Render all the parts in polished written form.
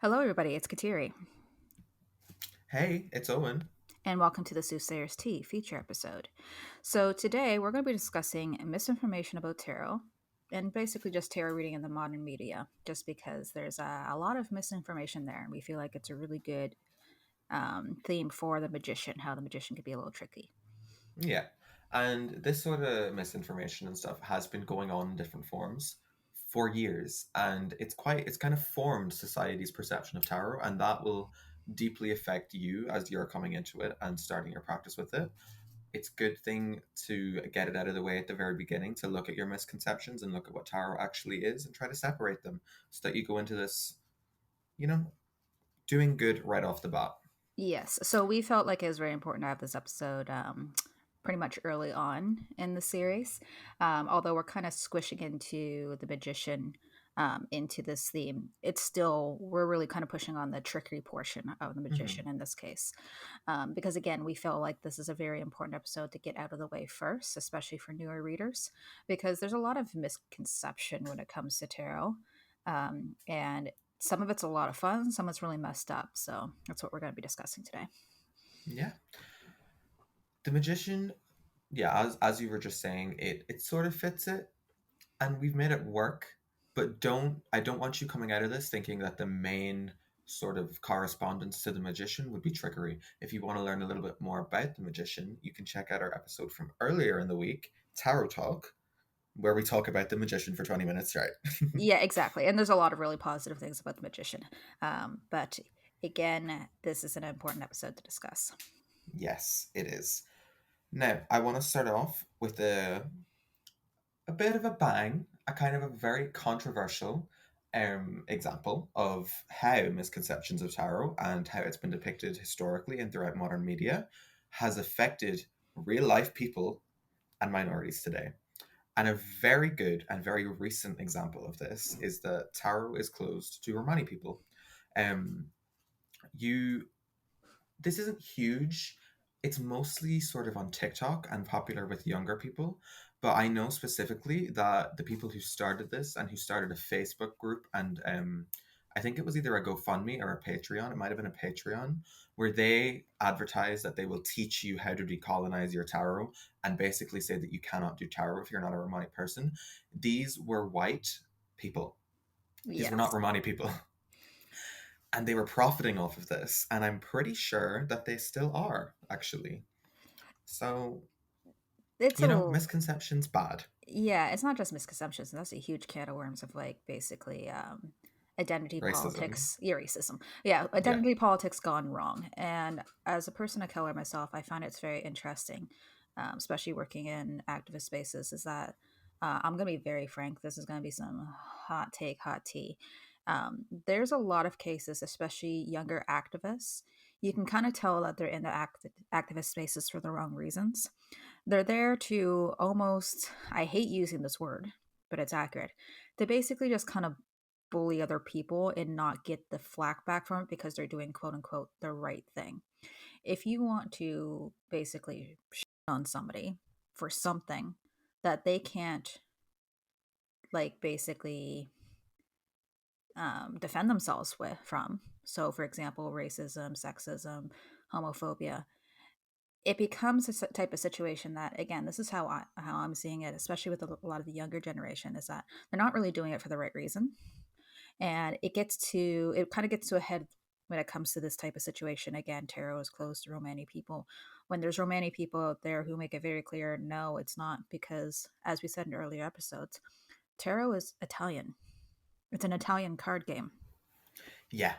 Hello, everybody. It's Kateri, Hey, it's Owen. and welcome to the Soothsayer's Tea feature episode. So, today we're going to be discussing misinformation about tarot and basically just tarot reading in the modern media, just because there's a lot of misinformation there, and we feel like it's a really good theme for the magician, how the magician can be a little tricky. Yeah. And this sort of misinformation and stuff has been going on in different forms for years. And it's kind of formed society's perception of tarot. And that will deeply affect you as you're coming into it and starting your practice with it. It's a good thing to get it out of the way at the very beginning, to look at your misconceptions and look at what tarot actually is and try to separate them so that you go into this, you know, doing good right off the bat. Yes. So we felt like it was very important to have this episode pretty much early on in the series. Although we're kind of squishing into the magician into this theme, it's still, we're really kind of pushing on the trickery portion of the Hmm. magician in this case. Because again, we feel like this is a very important episode to get out of the way first, especially for newer readers, because there's a lot of misconception when it comes to tarot. And some of it's a lot of fun, some of it's really messed up. So that's what we're going to be discussing today. Yeah. The magician, yeah, as you were just saying, it sort of fits it, and we've made it work. But don't want you coming out of this thinking that the main sort of correspondence to the magician would be trickery. If you want to learn a little bit more about the magician, you can check out our episode from earlier in the week, Tarot Talk, where we talk about the magician for 20 minutes, right? Yeah, exactly. And there's a lot of really positive things about the magician. But again, this is an important episode to discuss. Yes, it is. Now, I want to start off with a bit of a bang, a kind of a very controversial example of how misconceptions of tarot and how it's been depicted historically and throughout modern media has affected real life people and minorities today. And a very good and very recent example of this is that tarot is closed to Romani people. Um, you this isn't huge. It's mostly sort of on TikTok and popular with younger people. But I know specifically that the people who started this and who started a Facebook group and I think it was either a GoFundMe or a Patreon. It might have been a Patreon where they advertise that they will teach you how to decolonize your tarot and basically say that you cannot do tarot if you're not a Romani person. These were white people. These were not Yes. Romani people. And they were profiting off of this, and I'm pretty sure that they still are, actually. So, It's a, misconceptions bad. yeah, it's not just misconceptions. That's a huge can of worms of like basically identity Racism. politics, yeah, racism. Yeah, Yeah. identity politics gone wrong. And as a person of color myself, I find it's very interesting, especially working in activist spaces, is that I'm going to be very frank. This is going to be some hot take, hot tea. There's a lot of cases, especially younger activists. You can kind of tell that they're in the activist spaces for the wrong reasons. They're there to almost, I hate using this word, but it's accurate. They basically just kind of bully other people and not get the flack back from it because they're doing quote unquote the right thing. If you want to basically shit on somebody for something that they can't like basically defend themselves with from, so for example racism, sexism, homophobia, it becomes a type of situation that, again, this is how I'm seeing it, especially with a lot of the younger generation, is that they're not really doing it for the right reason, and it kind of gets to a head when it comes to this type of situation. Again, tarot is closed to Romani people. When there's Romani people out there who make it very clear, no, it's not, because as we said in earlier episodes, tarot is Italian. It's an Italian card game. Yeah.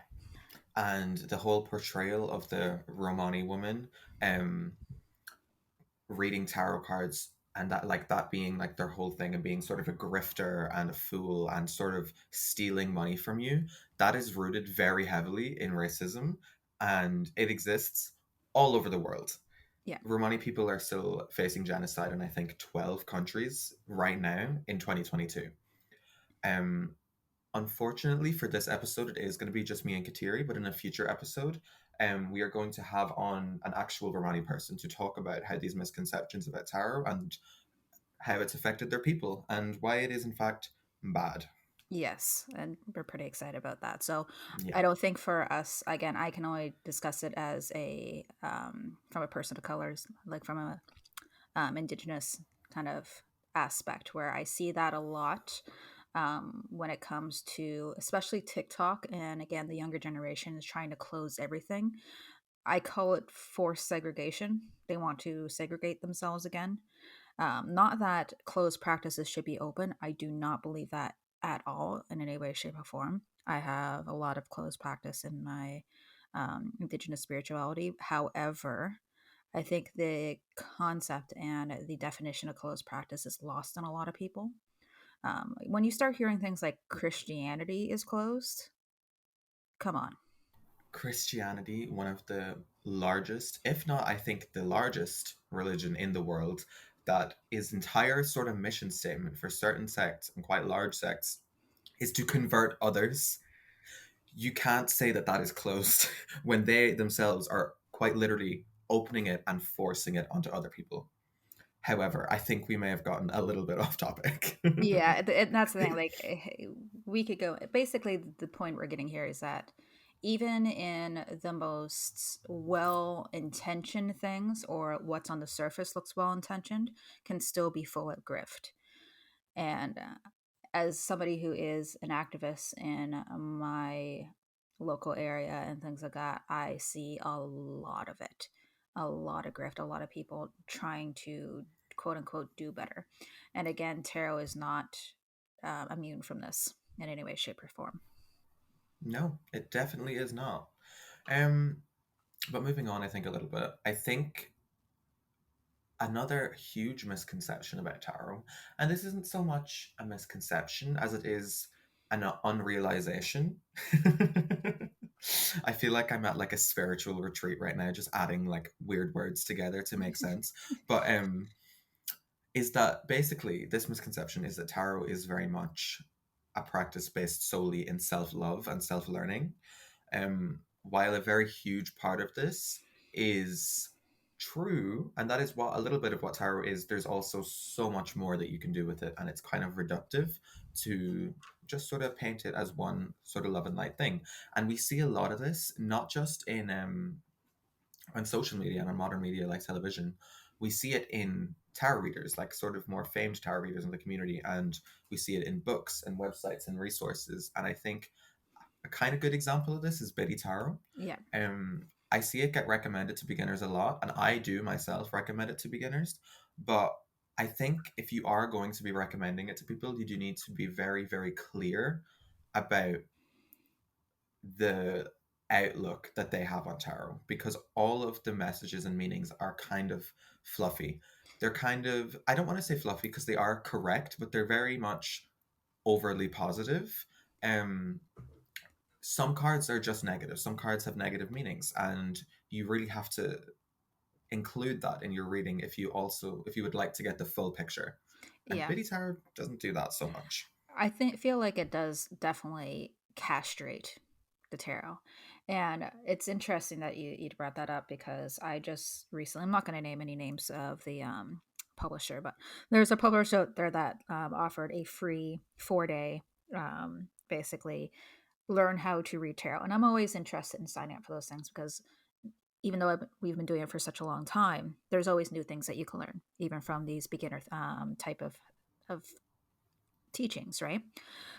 And the whole portrayal of the Romani woman um, reading tarot cards and that being like their whole thing and being sort of a grifter and a fool and sort of stealing money from you, that is rooted very heavily in racism, and it exists all over the world. Yeah. Romani people are still facing genocide in I think 12 countries right now in 2022. Um, Unfortunately for this episode, it is going to be just me and Kateri, but in a future episode, we are going to have on an actual Romani person to talk about how these misconceptions about tarot and how it's affected their people and why it is in fact bad. Yes, and we're pretty excited about that. So Yeah. I don't think for us, again, I can only discuss it as a from a person of colors, like from a indigenous kind of aspect, where I see that a lot when it comes to especially TikTok. And again, the younger generation is trying to close everything. I call it forced segregation. They want to segregate themselves again. Not that closed practices should be open. I do not believe that at all in any way, shape, or form. I have a lot of closed practice in my indigenous spirituality. However, I think the concept and the definition of closed practice is lost on a lot of people. When you start hearing things like Christianity is closed, come on. Christianity, one of the largest, if not, I think the largest religion in the world, that is entire sort of mission statement for certain sects and quite large sects is to convert others. You can't say that that is closed when they themselves are quite literally opening it and forcing it onto other people. However, I think we may have gotten a little bit off topic. Yeah, and that's the thing. Like, we could go. Basically, the point we're getting here is that even in the most well-intentioned things, or what's on the surface looks well-intentioned, can still be full of grift. And as somebody who is an activist in my local area and things like that, I see a lot of it, a lot of grift, a lot of people trying to quote unquote do better. And again, tarot is not immune from this in any way, shape, or form. No, it definitely is not. Um, but moving on, I think a little bit. I think another huge misconception about tarot, and this isn't so much a misconception as it is an unrealization. I feel like I'm at like a spiritual retreat right now, just adding like weird words together to make sense. But is that basically this misconception is that tarot is very much a practice based solely in self love and self learning. While a very huge part of this is true, and that is what a little bit of what tarot is, there's also so much more that you can do with it, and it's kind of reductive to just sort of paint it as one sort of love and light thing. And we see a lot of this not just in on social media and on modern media like television. We see it in tarot readers, like sort of more famed tarot readers in the community, and we see it in books and websites and resources. And I think a kind of good example of this is Biddy Tarot. Yeah. I see it get recommended to beginners a lot, and I do myself recommend it to beginners. But I think if you are going to be recommending it to people, you do need to be very, very clear about the outlook that they have on tarot, because all of the messages and meanings are kind of fluffy. They're kind of, I don't want to say fluffy because they are correct, but they're very much overly positive. Um, some cards are just negative. Some cards have negative meanings, and you really have to include that in your reading if you would like to get the full picture. And Yeah. Biddy Tarot doesn't do that so much. I think feel like it does definitely castrate the tarot. And it's interesting that you brought that up, because I just recently, I'm not going to name any names of the publisher, but there's a publisher out there that offered a free 4-day, basically learn how to read tarot. And I'm always interested in signing up for those things, because even though we've been doing it for such a long time, there's always new things that you can learn, even from these beginner type of teachings, right?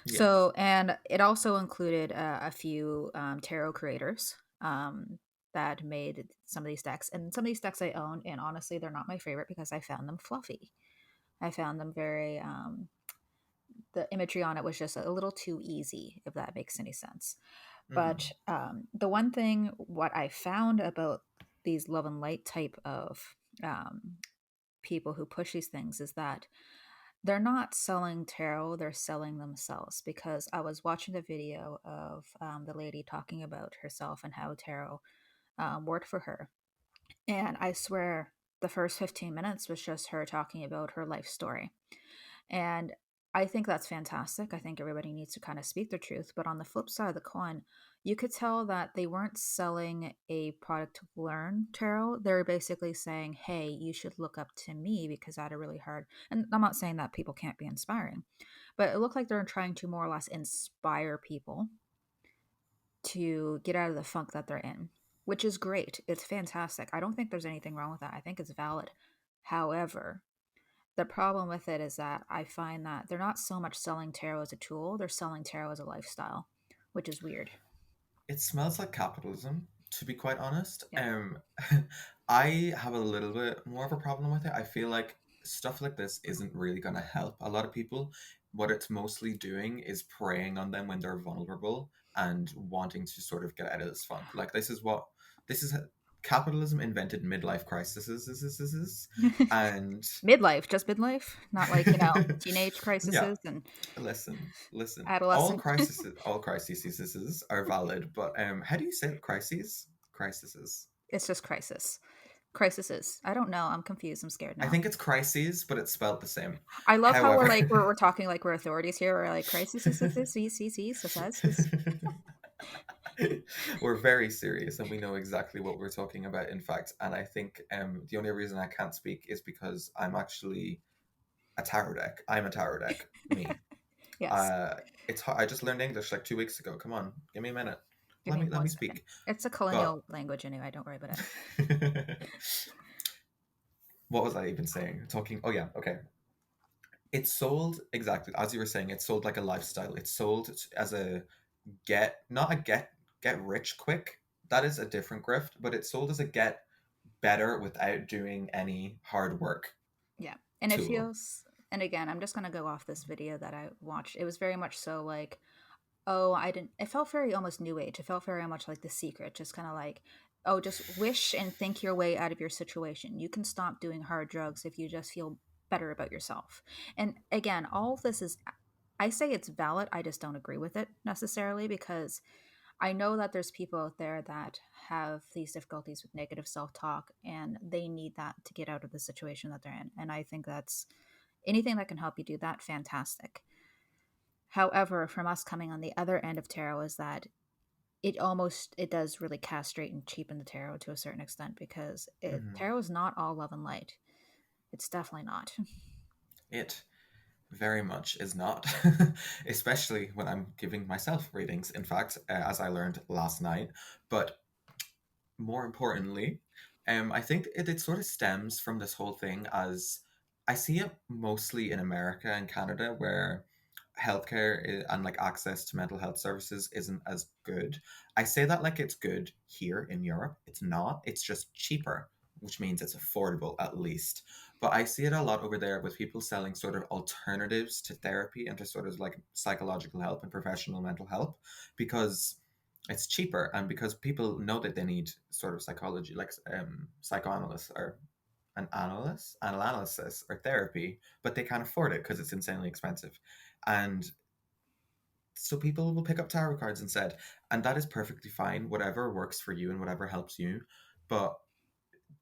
Yeah. So, and it also included a few tarot creators that made some of these decks. And some of these decks I own, and honestly, they're not my favorite because I found them fluffy. I found them very, the imagery on it was just a little too easy, if that makes any sense. But Hmm. the one thing, what I found about these love and light type of people who push these things, is that they're not selling tarot, they're selling themselves. Because I was watching the video of the lady talking about herself and how tarot worked for her. And I swear the first 15 minutes was just her talking about her life story. And I think that's fantastic. I think everybody needs to kind of speak their truth. But on the flip side of the coin, you could tell that they weren't selling a product to learn tarot. They're basically saying, hey, you should look up to me because I had a really hard. And I'm not saying that people can't be inspiring, but it looked like they're trying to more or less inspire people to get out of the funk that they're in, which is great. It's fantastic. I don't think there's anything wrong with that. I think it's valid. However, the problem with it is that I find that they're not so much selling tarot as a tool, they're selling tarot as a lifestyle, which is weird. It smells like capitalism, to be quite honest. Yep. I have a little bit more of a problem with it. I feel like stuff like this isn't really going to help a lot of people. What it's mostly doing is preying on them when they're vulnerable and wanting to sort of get out of this funk. Like this is capitalism invented midlife crises, and Midlife, just midlife, not like, teenage yeah, crises and listen. adolescent. All crises are valid, but how do you say it? Crises? Crises. It's just crisis. Crises. I don't know. I'm confused. I'm scared I now. think it's crises, but it's spelled the same. I love how we're However, like we're talking like we're authorities here. We're like crisis is this so says. we're very serious and we know exactly what we're talking about, in fact. And I think the only reason I can't speak is because I'm actually a tarot deck. I'm a tarot deck. Me. Yes. Uh, I just learned English like 2 weeks ago. Come on, give me a minute. Give me Let one me second. speak. It's a But colonial language anyway. Don't worry about it. what was I even saying? Talking. Oh yeah. Okay. It's sold exactly as you were saying. It's sold like a lifestyle. It's sold as a not a get rich quick. That is a different grift, but it's sold as a get better without doing any hard work Yeah. And it tool. feels, and again, I'm just going to go off this video that I watched. It was very much so like, oh, I didn't, it felt very almost new age. It felt very much like The Secret, just kind of like, oh, just wish and think your way out of your situation. You can stop doing hard drugs if you just feel better about yourself. And again, all of this is, I say it's valid. I just don't agree with it necessarily because I know that there's people out there that have these difficulties with negative self talk and they need that to get out of the situation that they're in. And I think that's anything that can help you do that, fantastic. However, from us coming on the other end of tarot is that it does really castrate and cheapen the tarot to a certain extent because Hmm. tarot is not all love and light. It's definitely not. It very much is not, especially when I'm giving myself readings. In fact, as I learned last night, but more importantly, I think it sort of stems from this whole thing as I see it mostly in America and Canada where and like access to mental health services isn't as good. I say that like it's good here in Europe. It's not. It's just cheaper, which means it's affordable at least. But I see it a lot over there with people selling sort of alternatives to therapy and to sort of like psychological help and professional mental help because it's cheaper and because people know that they need sort of psychology like psychoanalysts or an analysis or therapy, but they can't afford it because it's insanely expensive. And so people will pick up tarot cards instead, and that is perfectly fine, whatever works for you and whatever helps you, but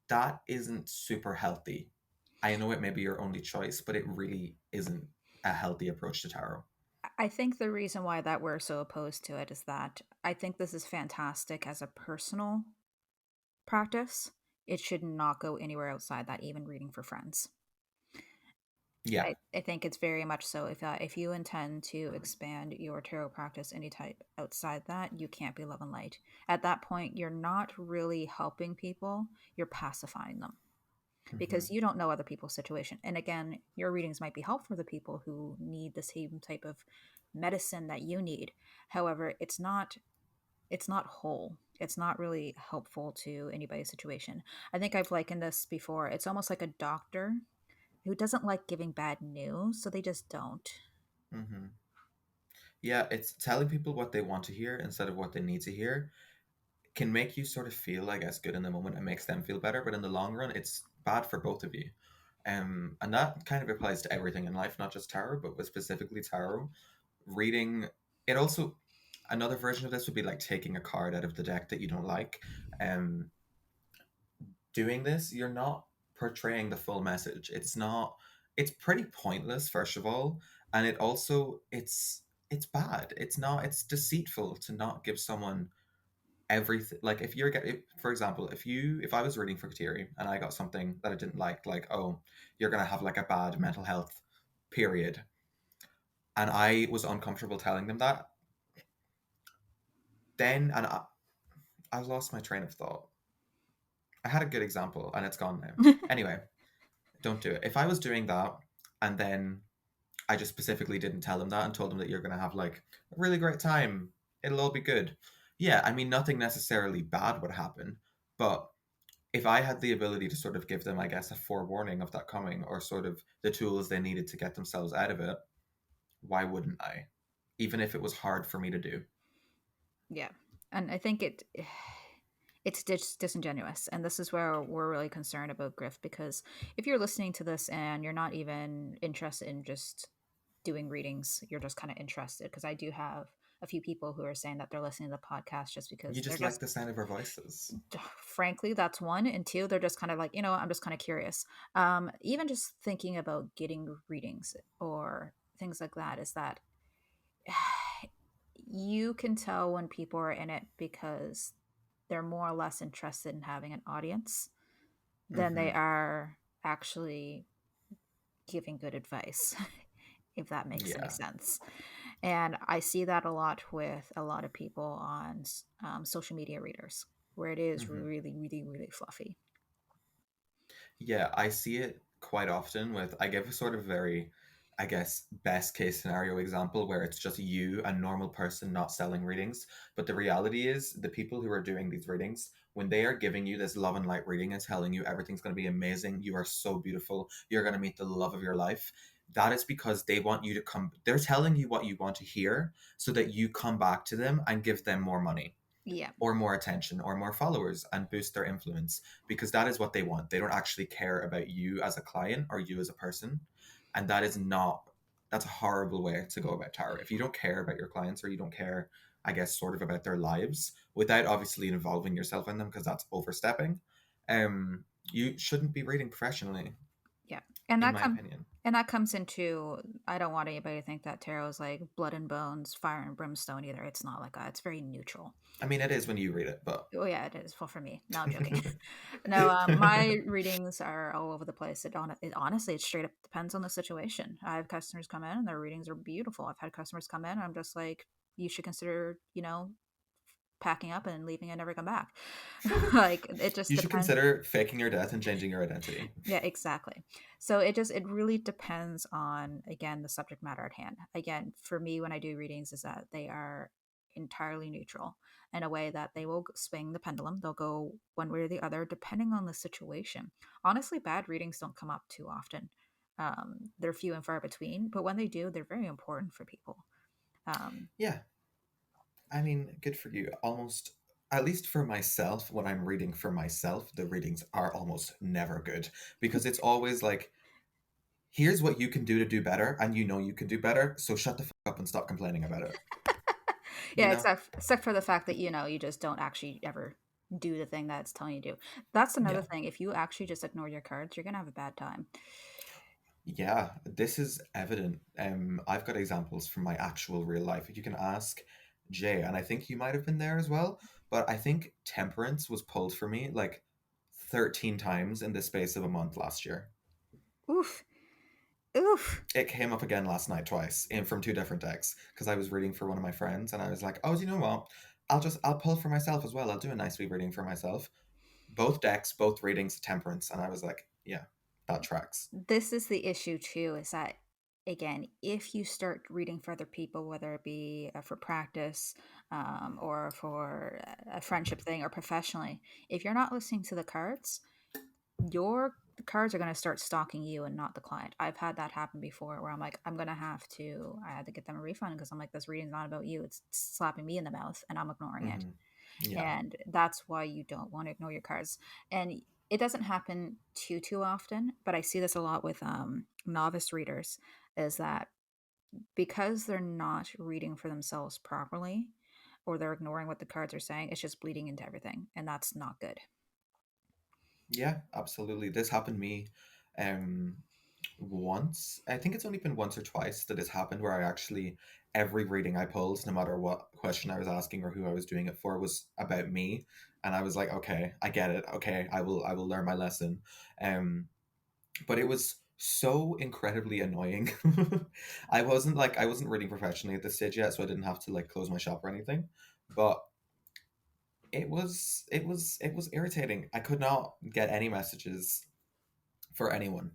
that isn't super healthy. I know it may be your only choice, but it really isn't a healthy approach to tarot. I think the reason why that we're so opposed to it is that I think this is fantastic as a personal practice. It should not go anywhere outside that, even reading for friends. Yeah. I think it's very much so. If you intend to expand your tarot practice any type outside that, you can't be love and light. At that point, you're not really helping people; you're pacifying them Hmm. because you don't know other people's situation. And again, your readings might be helpful for the people who need the same type of medicine that you need. However, it's not whole. It's not really helpful to anybody's situation. I think I've likened this before. It's almost like a doctor who doesn't like giving bad news, so they just don't. Hmm. Yeah, it's telling people what they want to hear instead of what they need to hear can make you sort of feel, I guess, good in the moment and makes them feel better, but in the long run, it's bad for both of you. And that kind of applies to everything in life, not just tarot, but with specifically tarot. Reading it also, another version of this would be like taking a card out of the deck that you don't like. Um, Doing this, you're not portraying the full message. It's not. it's pretty pointless, first of all, and it also it's bad. It's not. It's deceitful to not give someone everything. Like if you're if, for example, if I was reading for Kateri and I got something that I didn't like, oh, you're gonna have like a bad mental health period, and I was uncomfortable telling them that, then I lost my train of thought. I had a good example and it's gone now. Anyway, don't do it. If I was doing that and then I just specifically didn't tell them that and told them that you're going to have like a really great time, it'll all be good. Yeah, I mean, nothing necessarily bad would happen, but if I had the ability to sort of give them, I guess, a forewarning of that coming or sort of the tools they needed to get themselves out of it, why wouldn't I? Even if it was hard for me to do. Yeah. And I think it's disingenuous. And this is where we're really concerned about Grift, because if you're listening to this and you're not even interested in just doing readings, you're just kind of interested. Because I do have a few people who are saying that they're listening to the podcast just You because they're just like just, the sound of our voices. frankly, that's one. And two, they're just kind of like, I'm just kind of curious. Even just thinking about getting readings or things like that is that you can tell when people are in it because they're more or less interested in having an audience than they Hmm. are actually giving good advice, if that makes any Yeah. sense. And I see that a lot with a lot of people on social media readers, where it is Hmm. really, really, really fluffy. Yeah, I see it quite often with, I give a sort of very, I guess, best case scenario example where it's just you, a normal person, not selling readings. But the reality is, the people who are doing these readings, when they are giving you this love and light reading and telling you everything's going to be amazing, you are so beautiful, you're going to meet the love of your life, that is because they want you to come, they're telling you what you want to hear so that you come back to them and give them more money Yeah. or more attention or more followers and boost their influence because that is what they want. They don't actually care about you as a client or you as a person. And that is not, that's a horrible way to go about tarot. If you don't care about your clients or you don't care, I guess, sort of about their lives without obviously involving yourself in them because that's overstepping, you shouldn't be reading professionally, Yeah. And in that my come opinion. and that comes into, I don't want anybody to think that tarot is like blood and bones, fire and brimstone either. It's not like that. It's very neutral. I mean, it is when you read it, but. Oh yeah, it is. Well, for me, no, I'm joking. No, my readings are all over the place. It honestly, it straight up depends on the situation. I have customers come in and their readings are beautiful. I've had customers come in and I'm just like, you should consider, packing up and leaving and never come back. Like it just You should depends. consider faking your death and changing your identity. Yeah, exactly. So it really depends on, again, the subject matter at hand. Again, for me, when I do readings, is that they are entirely neutral in a way that they will swing the pendulum. They'll go one way or the other depending on the situation. Honestly, bad readings don't come up too often. They're few and far between, but when they do, they're very important for people. Um, Yeah, I mean, good for you. Almost, at least for myself, when I'm reading for myself, the readings are almost never good because it's always like, here's what you can do to do better, and you know you can do better, so shut the fuck up and stop complaining about it. You yeah, know? except for the fact that you just don't actually ever do the thing that it's telling you to do. That's another Yeah. thing. If you actually just ignore your cards, you're gonna have a bad time. Yeah, this is evident. I've got examples from my actual real life. You can ask Jay, and I think you might have been there as well. But I think temperance was pulled for me like 13 times in the space of a month last year. Oof, oof. It came up again last night twice in from two different decks because I was reading for one of my friends and I was like, oh, do you know what? I'll pull for myself as well. I'll do a nice wee reading for myself. Both decks, both readings, temperance, and I was like, yeah, that tracks. This is the issue too. Is that, again, if you start reading for other people, whether it be for practice, or for a friendship thing, or professionally, if you're not listening to the cards, your cards are going to start stalking you and not the client. I've had that happen before where I'm like, I had to get them a refund because I'm like, this reading's not about you. It's slapping me in the mouth and I'm ignoring it. Hmm. Yeah, And that's why you don't want to ignore your cards. And it doesn't happen too often, but I see this a lot with novice readers, is that because they're not reading for themselves properly, or they're ignoring what the cards are saying, it's just bleeding into everything, and that's not good. yeah, absolutely. This happened to me. Um, once. I think it's only been once or twice that it's happened where I actually every reading I pulled, no matter what question I was asking or who I was doing it for, was about me, and I was like, okay, I get it. Okay, I will learn my lesson. But it was so incredibly annoying. I wasn't reading professionally at this stage yet, so I didn't have to like close my shop or anything. But it was irritating. I could not get any messages for anyone,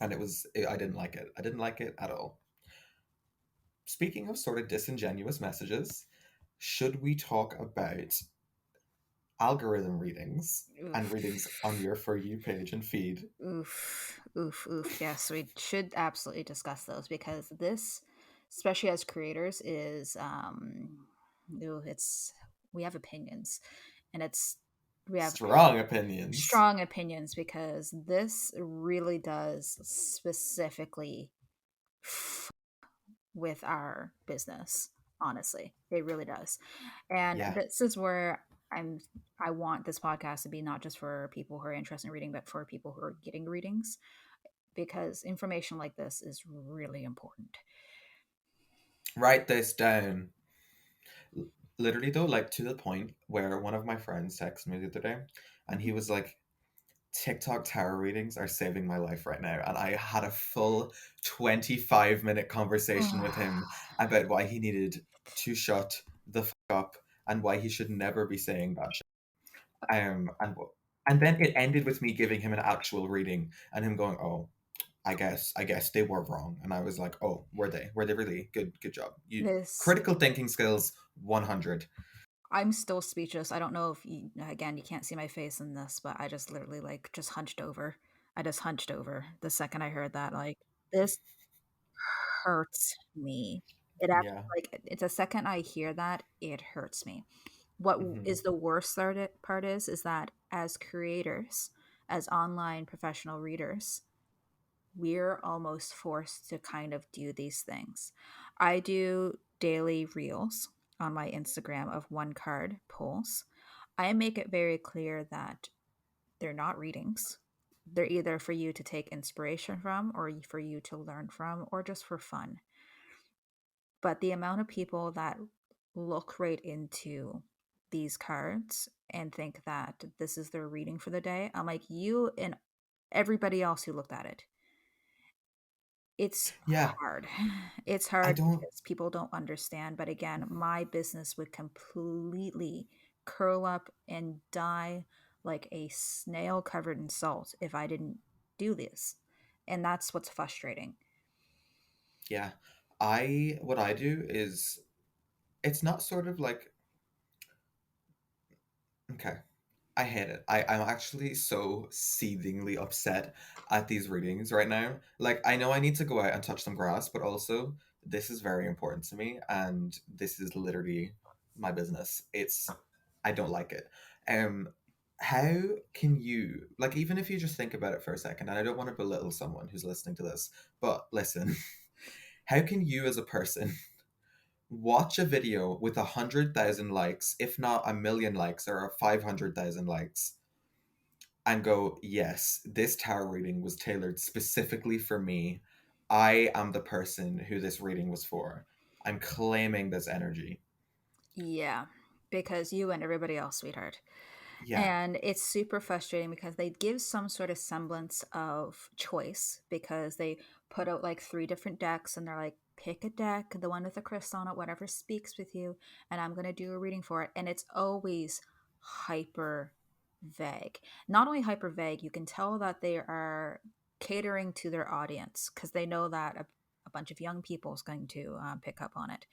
and I didn't like it. I didn't like it at all. Speaking of sort of disingenuous messages, should we talk about algorithm readings and readings on Oof. your For You page and feed? Oof, oof, oof. Yes, we should absolutely discuss those because this, especially as creators, is ooh, it's we have opinions, and we have Strong opinions. strong opinions because this really does specifically with our business. Honestly, it really does, and Yeah. this is where I want this podcast to be not just for people who are interested in reading, but for people who are getting readings because information like this is really important. Write this down. Literally though, like to the point where one of my friends texted me the other day and he was like, TikTok tarot readings are saving my life right now. And I had a full 25-minute conversation with him about why he needed to shut the fuck up and why he should never be saying that shit. Um, and and then it ended with me giving him an actual reading and him going, "Oh, I guess they were wrong." And I was like, "Oh, were they? Were they really? Good job. You this critical thinking skills 100." I'm still speechless. I don't know if you, again, you can't see my face in this, but I just literally like just hunched over. I just hunched over the second I heard that. Like, this hurts me. It actually, Yeah. like, it's a second I hear that, it hurts me. What Hmm. is the worst part is that as creators, as online professional readers, we're almost forced to kind of do these things. I do daily reels on my Instagram of one card pulls. I make it very clear that they're not readings. They're either for you to take inspiration from, or for you to learn from, or just for fun. But the amount of people that look right into these cards and think that this is their reading for the day, I'm like, you and everybody else who looked at it. It's Yeah. hard. It's I hard don't. because people don't understand. But again, my business would completely curl up and die like a snail covered in salt if I didn't do this. And that's what's frustrating. Yeah. I what I do is it's not sort of like okay. I hate it. I'm actually so seethingly upset at these readings right now. Like, I know I need to go out and touch some grass, but also, this is very important to me, and this is literally my business. I don't like it. Um, how can you, like, even if you just think about it for a second, and I don't want to belittle someone who's listening to this, but listen, how can you as a person watch a video with 100,000 likes, if not a million likes or 500,000 likes, and go, yes, this tarot reading was tailored specifically for me. I am the person who this reading was for. I'm claiming this energy. Yeah, because you and everybody else, sweetheart. Yeah. And it's super frustrating because they give some sort of semblance of choice because they put out like three different decks and they're like, pick a deck, the one with the crystal on it, whatever speaks with you, and I'm going to do a reading for it. And it's always hyper vague. Not only hyper vague, you can tell that they are catering to their audience because they know that a bunch of young people is going to pick up on it.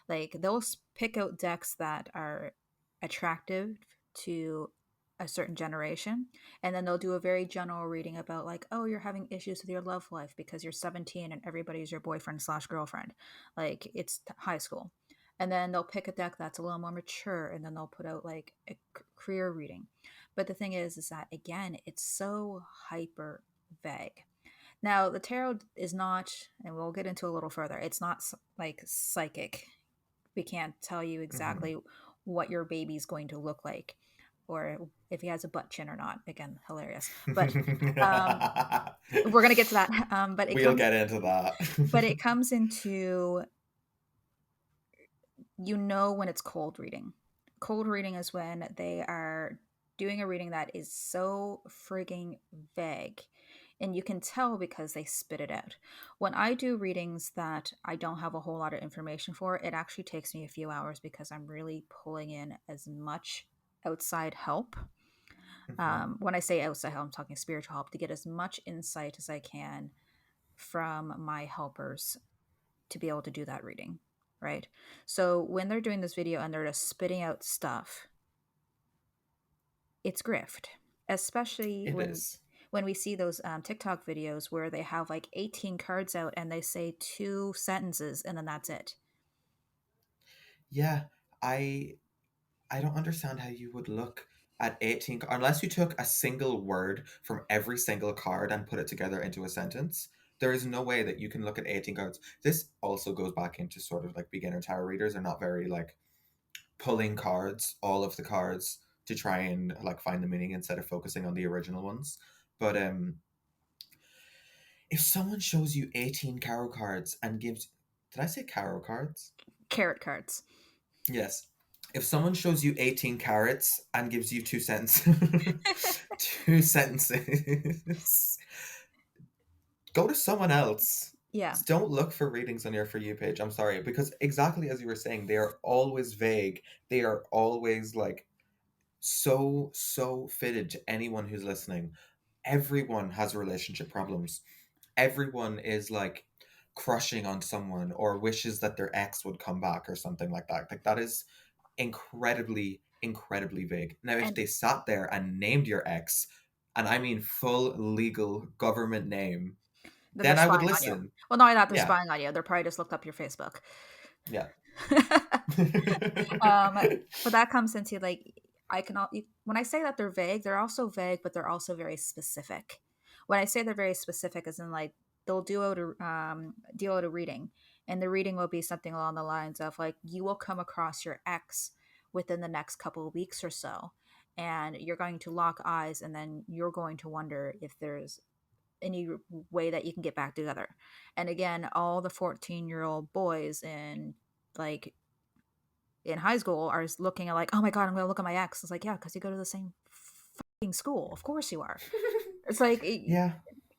Like they'll pick out decks that are attractive to a certain generation, and then they'll do a very general reading about like, oh, you're having issues with your love life because you're 17 and everybody's your boyfriend slash girlfriend, like it's high school. And then they'll pick a deck that's a little more mature, and then they'll put out like a career reading. But the thing is that again, it's so hyper vague. Now the tarot is not, and we'll get into a little further, it's not like psychic. We can't tell you Hmm. exactly what your baby's going to look like. or if he has a butt chin or not. Again, hilarious. But um, we're gonna get to that. We'll get into that. But it comes into, when it's cold reading. Cold reading is when they are doing a reading that is so frigging vague. And you can tell because they spit it out. When I do readings that I don't have a whole lot of information for, it actually takes me a few hours because I'm really pulling in as much outside help. Mhm. When I say outside help, I'm talking spiritual help, to get as much insight as I can from my helpers to be able to do that reading, right? So when they're doing this video and they're just spitting out stuff, it's grift, especially It is. when we see those TikTok videos where they have like 18 cards out and they say two sentences and then that's it. Yeah, I I don't understand how you would look at 18 unless you took a single word from every single card and put it together into a sentence. There is no way that you can look at 18 cards. This also goes back into sort of like beginner tarot readers are not very like pulling cards, all of the cards to try and like find the meaning instead of focusing on the original ones. But if someone shows you 18 tarot cards and gives, did I say tarot cards? Carrot cards. Yes. If someone shows you 18 carrots and gives you two sentences, two sentences, go to someone else. Yeah. Don't look for readings on your For You page. I'm sorry. Because exactly as you were saying, they are always vague. They are always like so fitted to anyone who's listening. Everyone has relationship problems. Everyone is like crushing on someone or wishes that their ex would come back or something like that. Like that is incredibly vague. Now, if And they sat there and named your ex, and I mean full legal government name, then they're then I would spying on you. Listen. Well, not only that, they're Yeah, spying on you. They're probably just looked up your Facebook. yeah. um, but that comes into like, when I say that they're vague, they're also vague, but they're also very specific. When I say they're very specific, as in like they'll deal out a reading, and the reading will be something along the lines of like you will come across your ex within the next couple of weeks or so, and you're going to lock eyes, and then you're going to wonder if there's any way that you can get back together. And again, all the 14-year-old boys like in high school are looking at like, oh my god, I'm gonna look at my ex. It's like, yeah, because you go to the same fucking school. Of course you are. It's like, Yeah,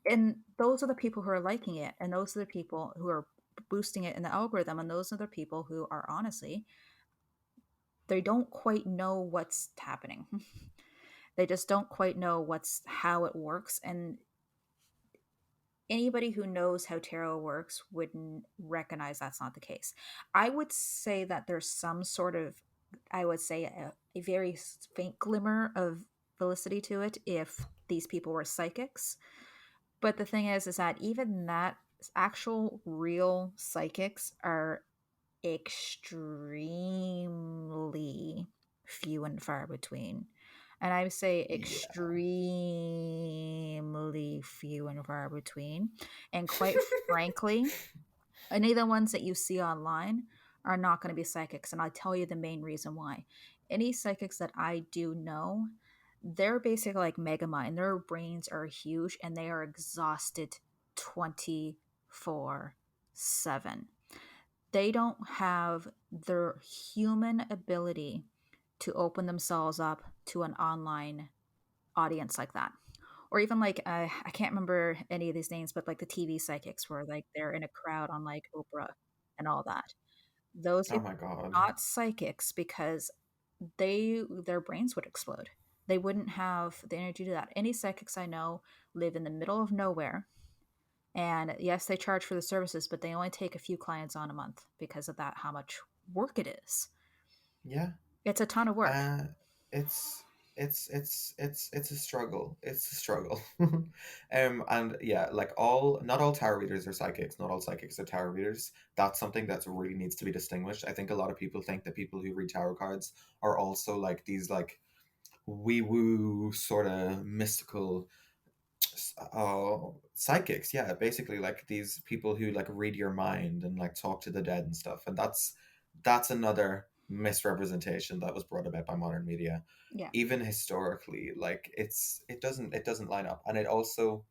and those are the people who are liking it, and those are the people who are boosting it in the algorithm, and those are the people who are honestly, they don't quite know what's happening. They just don't quite know what's how it works, and anybody who knows how tarot works wouldn't recognize that's not the case. I would say that there's some sort of, I would say, a very faint glimmer of felicity to it if these people were psychics. But the thing is that even that, actual real psychics are extremely few and far between. And I would say yeah. extremely few and far between. And quite frankly, any of the ones that you see online are not going to be psychics. And I'll tell you the main reason why. Any psychics that I do know, they're basically like Megamind. Their brains are huge and they are exhausted 24/7. They don't have their human ability to open themselves up to an online audience like that. Or even like, I can't remember any of these names, but like the TV psychics where like they're in a crowd on like Oprah and all that. Those Oh people my god. are not psychics because their brains would explode. They wouldn't have the energy to do that. Any psychics I know live in the middle of nowhere, and yes, they charge for the services, but they only take a few clients on a month because of that, how much work it is. Yeah. It's a ton of work. Uh, it's it's a struggle. It's a struggle. And yeah, like all not all tarot readers are psychics. Not all psychics are tarot readers. That's something that really needs to be distinguished. I think a lot of people think that people who read tarot cards are also like these like wee woo sort of mystical psychics. Yeah, basically like these people who like read your mind and like talk to the dead and stuff. And that's another. misrepresentation that was brought about by modern media. Yeah. Even historically, like it doesn't line up, and it also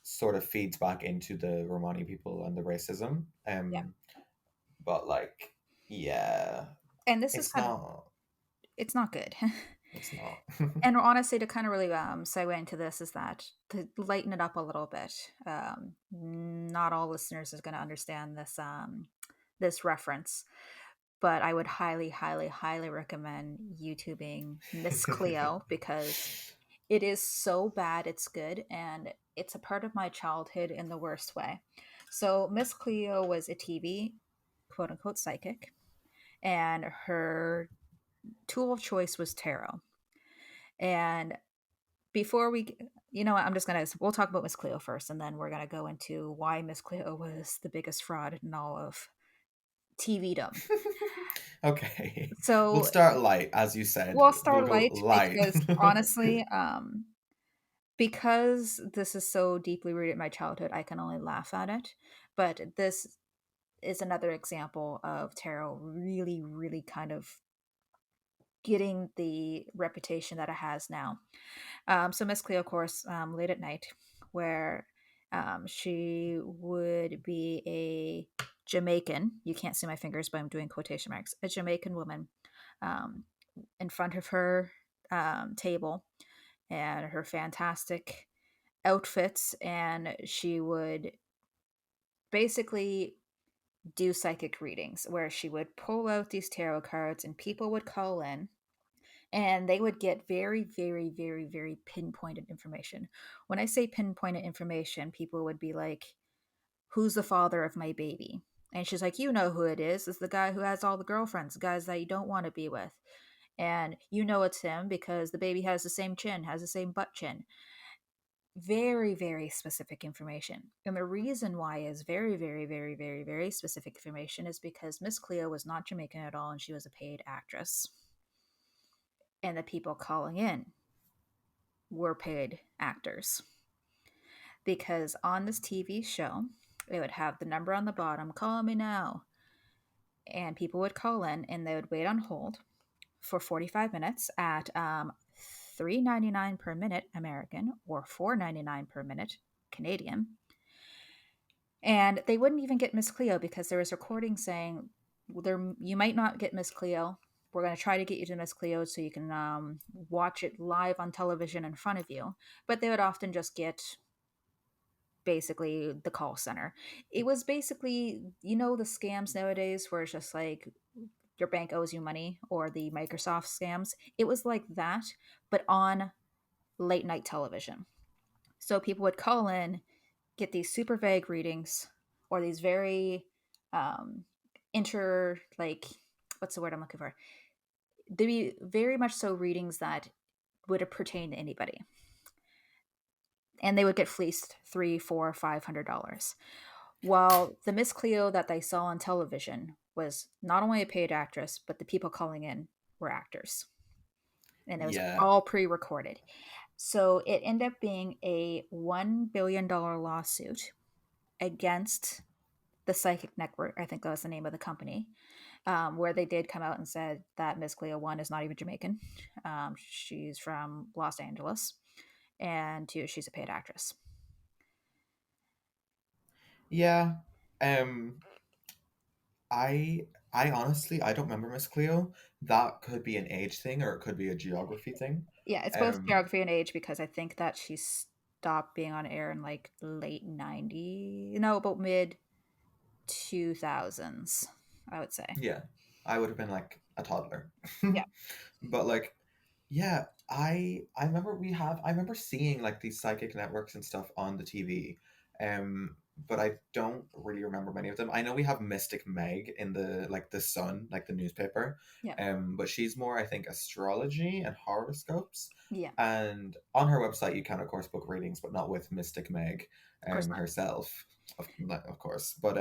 sort of feeds back into the Romani people and the racism. Yeah. But like, yeah, And this is it's kind of, not. it's not good. It's not. And honestly, to kind of really segue into this, is that to lighten it up a little bit. Not all listeners is going to understand this reference, but I would highly, highly, highly recommend YouTubing Miss Cleo, because it is so bad it's good, and it's a part of my childhood in the worst way. So Miss Cleo was a TV quote unquote psychic, and her tool of choice was tarot. And before we, you know what, I'm just gonna, we'll talk about Miss Cleo first, and then we're gonna go into why Miss Cleo was the biggest fraud in all of TVdom. Okay. We'll So start light, as you said. we'll We'll start go light light. because honestly, because this is so deeply rooted in my childhood, I can only laugh at it. But this is another example of tarot really, really kind of getting the reputation that it has now. So Miss Cleo, of course, late at night, where she would be a Jamaican. You can't see my fingers, but I'm doing quotation marks. A Jamaican woman, um, in front of her table, and her fantastic outfits, and she would basically do psychic readings where she would pull out these tarot cards and people would call in, and they would get very, very, very, very pinpointed information. When I say pinpointed information, people would be like, who's the father of my baby? And she's like, you know who it is. It's the guy who has all the girlfriends, guys that you don't want to be with. And you know it's him because the baby has the same chin, has the same butt chin. Very, very specific information. And the reason why is very, very, very, very, very specific information is because Miss Cleo was not Jamaican at all, and she was a paid actress. And the people calling in were paid actors. Because on this TV show, it would have the number on the bottom, call me now. And people would call in and they would wait on hold for 45 minutes at $3.99 per minute American, or $4.99 per minute Canadian. And they wouldn't even get Miss Cleo because there was recording saying, there, you might not get Miss Cleo. We're going to try to get you to Miss Cleo so you can watch it live on television in front of you. But they would often just get basically the call center. It was basically, you know, the scams nowadays where it's just like your bank owes you money, or the Microsoft scams. It was like that, but on late night television. So people would call in, get these super vague readings, or these very um like, what's the word I'm looking for? They'd be very much so readings that would have pertained to anybody. And they would get fleeced three, four, $500. While the Miss Cleo that they saw on television was not only a paid actress, but the people calling in were actors. And it was Yeah. all pre recorded. So it ended up being a $1 billion lawsuit against the Psychic Network. I think that was the name of the company, where they did come out and said that Miss Cleo, one, is not even Jamaican. She's from Los Angeles. And two, she's a paid actress. Yeah. Um I I honestly I don't remember Miss Cleo. That could be an age thing or it could be a geography thing. Yeah, it's both Um geography and age, because I think that she stopped being on air in like late 90s, no, about mid 2000s, I would say. yeah. I would have been like a toddler. Yeah. But like, yeah, I remember seeing like these psychic networks and stuff on the TV. But I don't really remember many of them. I know we have Mystic Meg in the like the Sun, like the newspaper. Yeah. But she's more, I think, astrology and horoscopes. Yeah. And on her website you can of course book readings, but not with Mystic Meg Of course not. herself, of course. But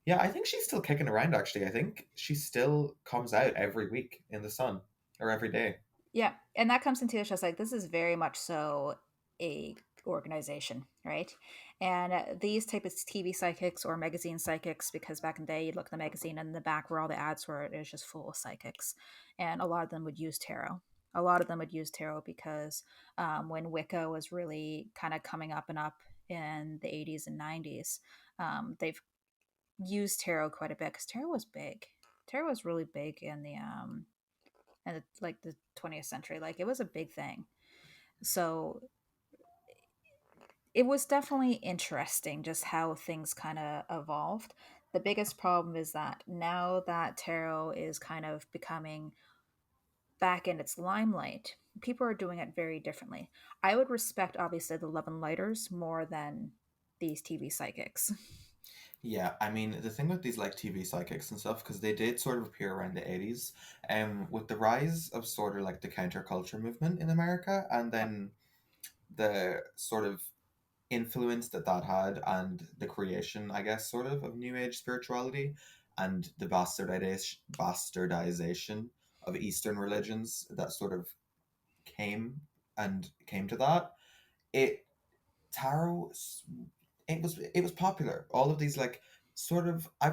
yeah, I think she's still kicking around actually. I think she still comes out every week in the Sun or every day. Yeah. And that comes into, it's just like, this is very much so a organization, right? And these type of TV psychics or magazine psychics, because back in the day, you'd look at the magazine and in the back where all the ads were, it was just full of psychics. And a lot of them would use tarot. A lot of them would use tarot because when Wicca was really kind of coming up and up in the 80s and 90s, they've used tarot quite a bit because tarot was big. Tarot was really big in like the 20th century. Like it was a big thing. So it was definitely interesting just how things kind of evolved. The biggest problem is that now that tarot is kind of becoming back in its limelight, people are doing it very differently. I would respect, obviously, the Love and Lighters more than these TV psychics. Yeah, I mean the thing with these like TV psychics and stuff, because they did sort of appear around the 80s, with the rise of sort of like the counterculture movement in America, and Yep. then the sort of influence that that had, and the creation, I guess, sort of New Age spirituality, and the bastardization of Eastern religions that sort of came to that. It tarot it was popular. All of these like sort of I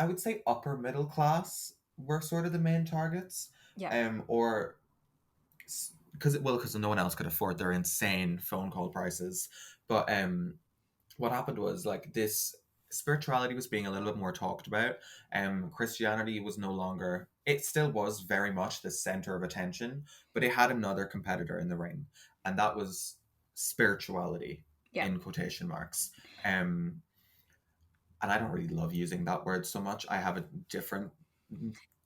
would say upper middle class were sort of the main targets, Yep. or because no one else could afford their insane phone call prices. But what happened was like this spirituality was being a little bit more talked about. Christianity was no longer, it still was very much the center of attention, but it had another competitor in the ring, and that was spirituality Yep. in quotation marks. Um, and I don't really love using that word so much. I have a different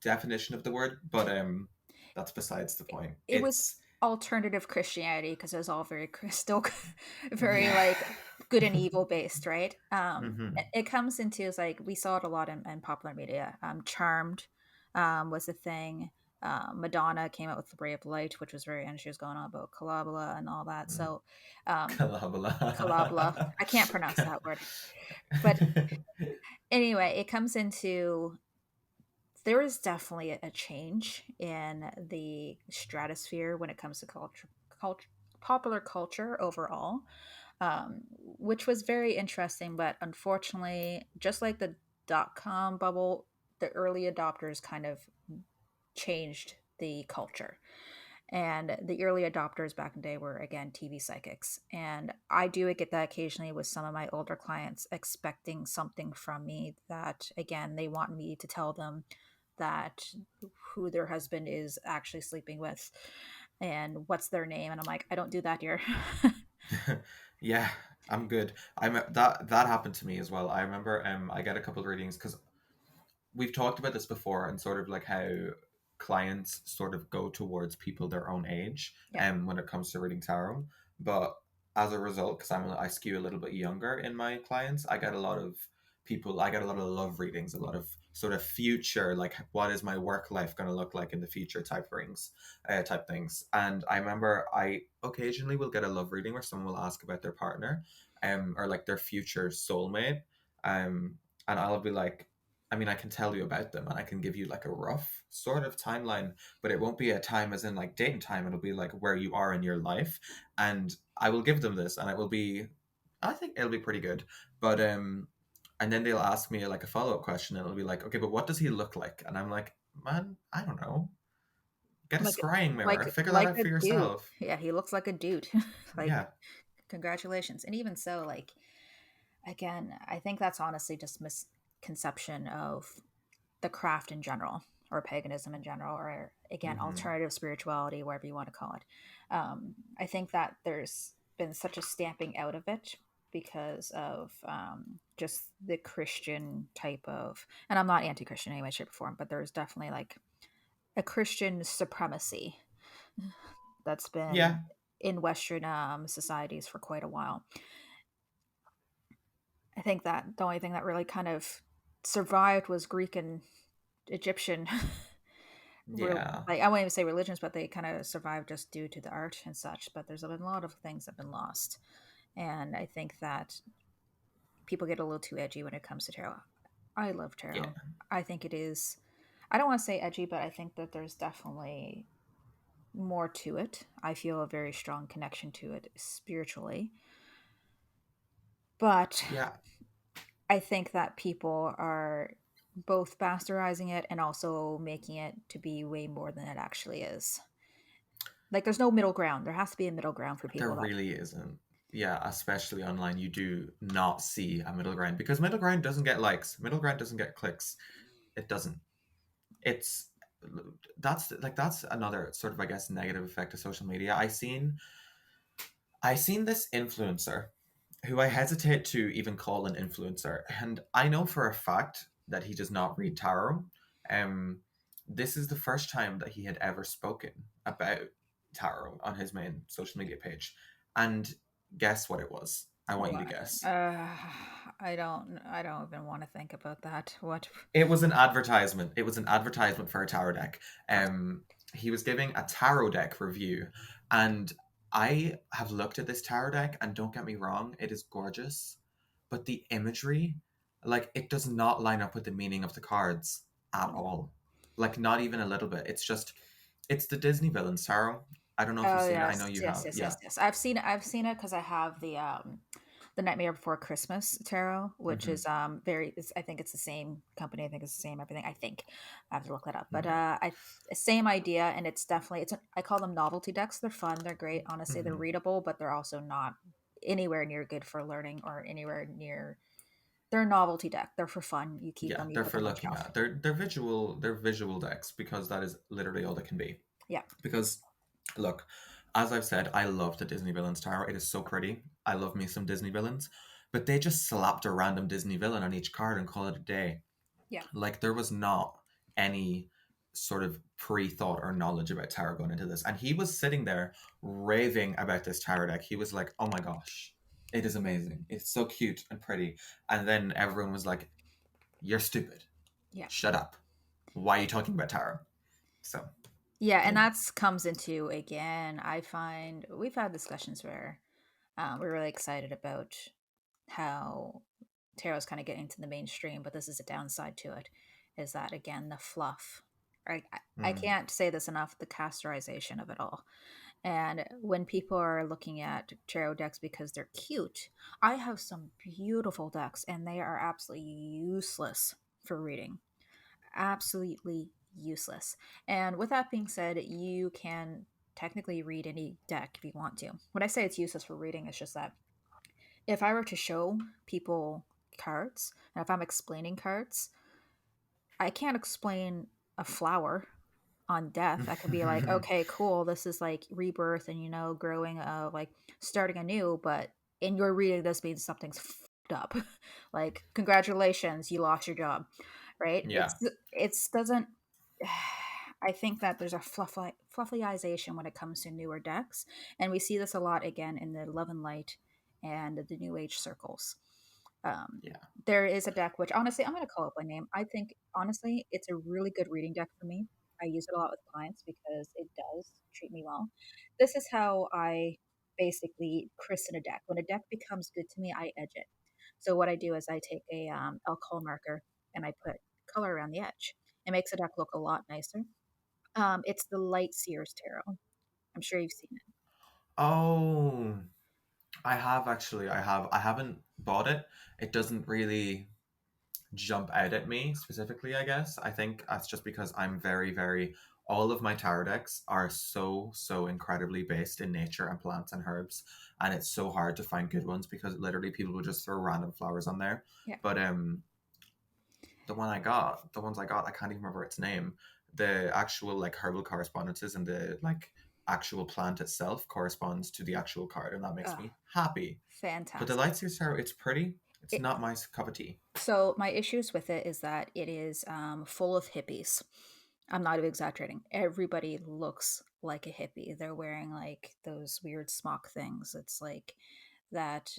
definition of the word, but that's besides the point. It was It's alternative Christianity because it was all very still very yeah. like good and evil based, right? Hmm. It comes into is like we saw it a lot in popular media. Charmed was a thing. Madonna came out with the Ray of Light, which was very, and she was going on about Kalabala and all that. So, um, Kalabala. Kalabala, I can't pronounce that word, but anyway, it comes into there is definitely a change in the stratosphere when it comes to culture, popular culture overall, which was very interesting. But unfortunately, just like the .com bubble, the early adopters kind of changed the culture. And the early adopters back in the day were again TV psychics. And I do get that occasionally with some of my older clients expecting something from me that again they want me to tell them that who their husband is actually sleeping with and what's their name. And I'm like, I don't do that here. Yeah, I'm good. That happened to me as well. I remember I get a couple of readings because we've talked about this before, and sort of like how clients sort of go towards people their own age Yeah. when it comes to reading tarot. But as a result, because I skew a little bit younger in my clients, I get a lot of love readings, a lot of sort of future, like what is my work life going to look like in the future type things. And I remember I occasionally will get a love reading where someone will ask about their partner, or like their future soulmate, um, and I'll be like, I mean, I can tell you about them and I can give you like a rough sort of timeline, but it won't be a time as in like dating time. It'll be like where you are in your life. And I will give them this and I think it'll be pretty good. But, and then they'll ask me like a follow up question and it'll be like, okay, but what does he look like? And I'm like, man, I don't know. Get a like scrying mirror, figure that like out a for dude. yourself. Yeah, he looks like a dude. Like, Yeah. congratulations. And even so, like, again, I think that's honestly just misconception of the craft in general, or paganism in general, or again Hmm. alternative spirituality, whatever you want to call it. I think that there's been such a stamping out of it because of just the Christian type of, and I'm not anti-Christian in any way, shape, or form, but there's definitely like a Christian supremacy that's been Yeah. in Western societies for quite a while. I think that the only thing that really kind of survived was Greek and Egyptian Yeah. like I won't even say religions, but they kind of survived just due to the art and such. But there's been a lot of things that have been lost, and I think that people get a little too edgy when it comes to tarot. I love Yeah. tarot. I think it is. I don't want to say edgy, but I think that there's definitely more to it. I feel a very strong connection to it spiritually. But Yeah, I think that people are both bastardizing it and also making it to be way more than it actually is. Like, there's no middle ground. There has to be a middle ground for there people that. really isn't. Yeah, especially online, you do not see a middle ground because middle ground doesn't get likes. Middle ground doesn't get clicks. It doesn't. It's that's another sort of, I guess, negative effect of social media. I seen this influencer who I hesitate to even call an influencer, and I know for a fact that he does not read tarot. Um, this is the first time that he had ever spoken about tarot on his main social media page, and guess what it was? I want you to What? guess. I don't even want to think about that. What? It was an advertisement. It was an advertisement for a tarot deck. He was giving a tarot deck review, and I have looked at this tarot deck, and don't get me wrong, it is gorgeous, but the imagery, like, it does not line up with the meaning of the cards at all. Like, not even a little bit. It's the Disney villains tarot. I don't know if you've Oh seen it. I know yes, you yes, have. yes, yes, Yeah. yes. I've seen it because I have the Nightmare Before Christmas tarot, which Hmm. is I think it's the same company. I think it's the same everything. I think I have to look that up, but Yeah. I same idea, and it's definitely I call them novelty decks. They're fun. They're great. Honestly, they're Hmm. readable, but they're also not anywhere near good for learning or anywhere near. They're a novelty deck. They're for fun. You keep Yeah, them. You they're put for them on the looking shelf. at. They're visual decks because that is literally all they can be. Yeah, Because look, as I've said, I love the Disney Villains Tower. It is so pretty. I love me some Disney villains. But they just slapped a random Disney villain on each card and call it a day. yeah, Like there was not any sort of pre-thought or knowledge about tarot going into this. And he was sitting there raving about this tarot deck. He was like, oh my gosh, it is amazing. It's so cute and pretty. And then everyone was like, you're stupid. yeah. Shut up. Why are you talking about tarot? So, Yeah, you and know. that's comes into again. I find we've had discussions where we're really excited about how tarot's kind of getting into the mainstream, but this is a downside to it. Is that again the fluff? I Mm. can't say this enough. The castorization of it all, and when people are looking at tarot decks because they're cute, I have some beautiful decks, and they are absolutely useless for reading, absolutely useless. And with that being said, you can technically read any deck if you want to. When I say it's useless for reading, it's just that if I were to show people cards, and if I'm explaining cards, I can't explain a flower on death. I can be like, okay, cool, this is like rebirth and growing, like starting anew, but in your reading, this means something's fucked up. Like, congratulations, you lost your job, right? Yeah. It's doesn't. I think that there's a fluffyization when it comes to newer decks, and we see this a lot again in the Love and Light and the New Age circles. Um, Yeah. there is a deck which, honestly, I'm going to call it by name. I think, honestly, it's a really good reading deck for me. I use it a lot with clients because it does treat me well. This is how I basically christen a deck. When a deck becomes good to me, I edge it. So what I do is I take a alcohol marker and I put color around the edge. It makes the deck look a lot nicer. It's the Light Seers Tarot. I'm sure you've seen it. Oh, I have actually. I have. I haven't bought it. It doesn't really jump out at me specifically, I guess. I think that's just because I'm very, very. All of my tarot decks are so, so incredibly based in nature and plants and herbs. And it's so hard to find good ones because literally people will just throw random flowers on there. Yeah. But the ones I got, I can't even remember its name. The actual like herbal correspondences and the like actual plant itself corresponds to the actual card, and that makes Oh, me happy. But the fantastic. Lightseer Tarot, it's pretty. It's It, not my cup of tea. So my issues with it is that it is full of hippies. I'm not even exaggerating. Everybody looks like a hippie. They're wearing like those weird smock things. It's like that.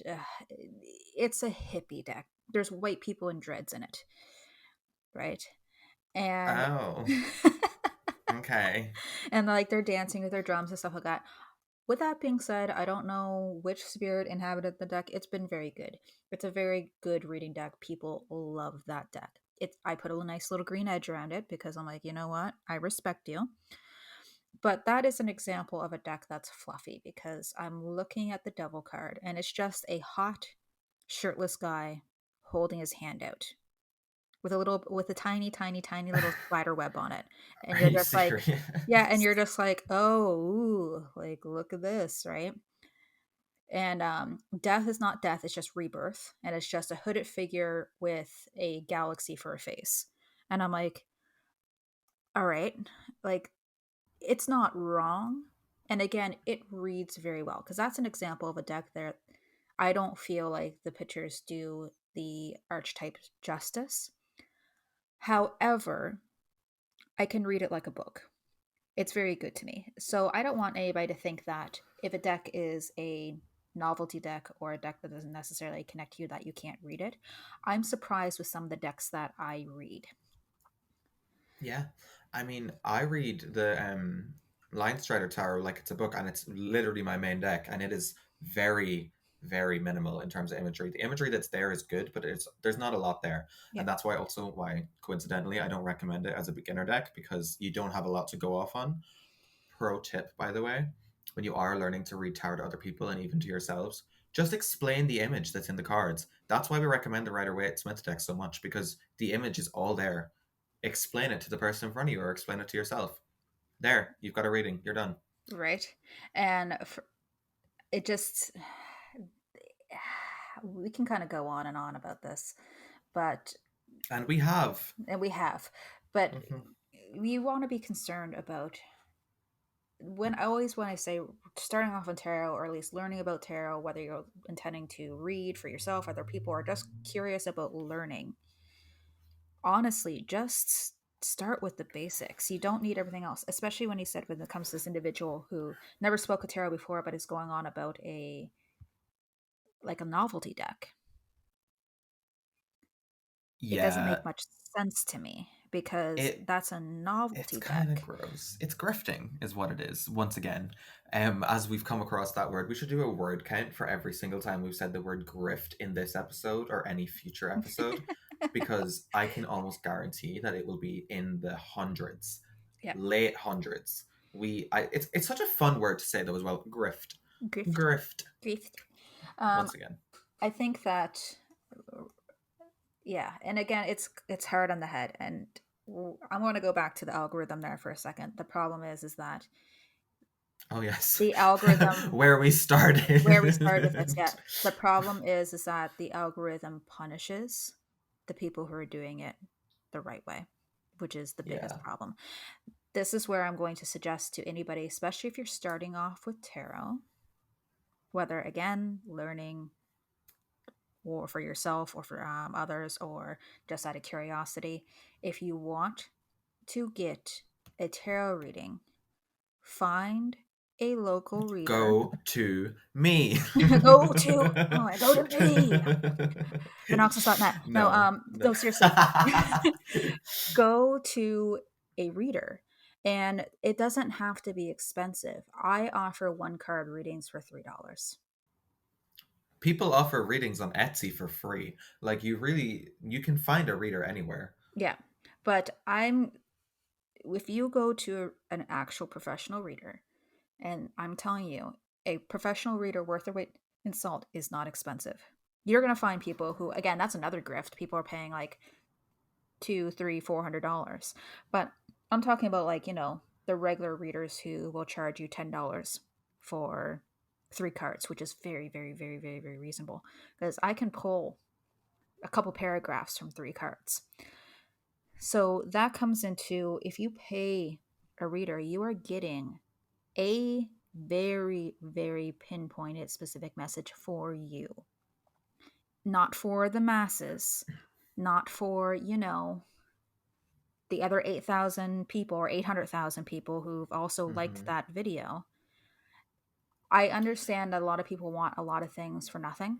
It's a hippie deck. There's white people in dreads in it, right? And Oh, okay. and like they're dancing with their drums and stuff like that. With that being said, I don't know which spirit inhabited the deck. It's been very good. It's a very good reading deck. People love that deck. I put a nice little green edge around it because I'm like, you know what? I respect you. But that is an example of a deck that's fluffy because I'm looking at the devil card and it's just a hot shirtless guy holding his hand out with a tiny, tiny, tiny little spider web on it. And Are you're you just like, yeah, and serious? you're just like, oh, ooh, like look at this, right? And death is not death, it's just rebirth. And it's just a hooded figure with a galaxy for a face. And I'm like, all right, like it's not wrong. And again, it reads very well because that's an example of a deck there. I don't feel like the pictures do the archetype justice. However, I can read it like a book. It's very good to me. So I don't want anybody to think that if a deck is a novelty deck or a deck that doesn't necessarily connect to you that you can't read it. I'm surprised with some of the decks that I read. Yeah. I mean, I read the Line Strider Tarot like it's a book, and it's literally my main deck, and it is very, very minimal in terms of imagery. The imagery that's there is good, but there's not a lot there. Yeah. And that's why also why coincidentally I don't recommend it as a beginner deck, because you don't have a lot to go off on. Pro tip, by the way, when you are learning to read tarot to other people and even to yourselves, just explain the image that's in the cards. That's why we recommend the Rider-Waite Smith deck so much, because the image is all there. Explain it to the person in front of you, or explain it to yourself. There, you've got a reading. You're done. Right. And it just, we can kind of go on and on about this, but, And we have. and we have, but Mhm. we want to be concerned about when I say starting off on tarot or at least learning about tarot, whether you're intending to read for yourself, other people, or just curious about learning, honestly, just start with the basics. You don't need everything else, especially when he said when it comes to this individual who never spoke of tarot before but is going on about a like a novelty deck. It doesn't Yeah, make much sense to me because it that's a it's novelty kind of deck. gross. It's grifting, is what it is. Once again, as we've come across that word, we should do a word count for every single time we've said the word grift in this episode or any future episode, because I can almost guarantee that it will be in the hundreds, Yeah, late hundreds. It's such a fun word to say though as well. Grift, grift, grift. grift. Um, Once again, I think that yeah, and again, it's hard on the head, and I'm going to go back to the algorithm there for a second. The problem is that oh yes, the algorithm where we where we started with this, started. yeah. The problem is that the algorithm punishes the people who are doing it the right way, which is the biggest Yeah. problem. This is where I'm going to suggest to anybody, especially if you're starting off with tarot, whether again learning or for yourself or for others or just out of curiosity, if you want to get a tarot reading, find a local reader. Go to me. Go to oh, go to me. Phenoxus.net. No, No, no. no, seriously. Go to a reader. And it doesn't have to be expensive. I offer one card readings for $3. People offer readings on Etsy for free. Like you can find a reader anywhere. Yeah. But I'm if you go to an actual professional reader, and I'm telling you, a professional reader worth their weight in salt is not expensive. You're gonna find people who, again, that's another grift. People are paying like two, three, $400. But I'm talking about like the regular readers who will charge you $10 for three cards, which is very, very, very, very, very reasonable. Because I can pull a couple paragraphs from three cards. So that comes into if you pay a reader, you are getting a very, very pinpointed specific message for you, not for the masses, not for, the other 8,000 people or 800,000 people who've also liked Hmm. that video. I understand that a lot of people want a lot of things for nothing.